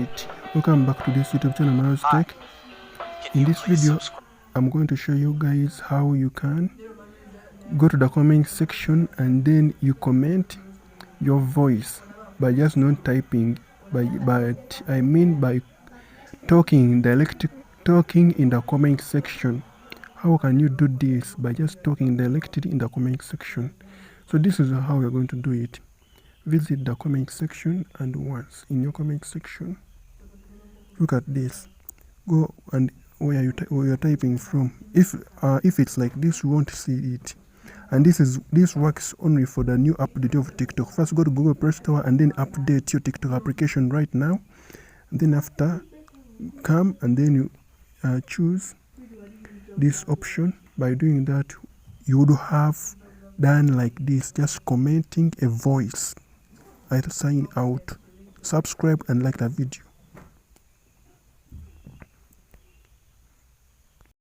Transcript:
Alright, welcome back to this YouTube channel, Maro's Tech. In this video, I'm going to show you guys how you can go to the comment section and then you comment your voice by just not typing, but I mean by talking in the comment section. How can you do this? By just talking directly in the comment section. So this is how you're going to do it. Visit the comment section, and once in your comment section, look at this. Go and where you're typing from. If it's like this, you won't see it. And this works only for the new update of TikTok. First, go to Google Play Store and then update your TikTok application right now. And then after, come and then you choose this option. By doing that, you would have done like this, just commenting a voice. I sign out. Subscribe and like the video.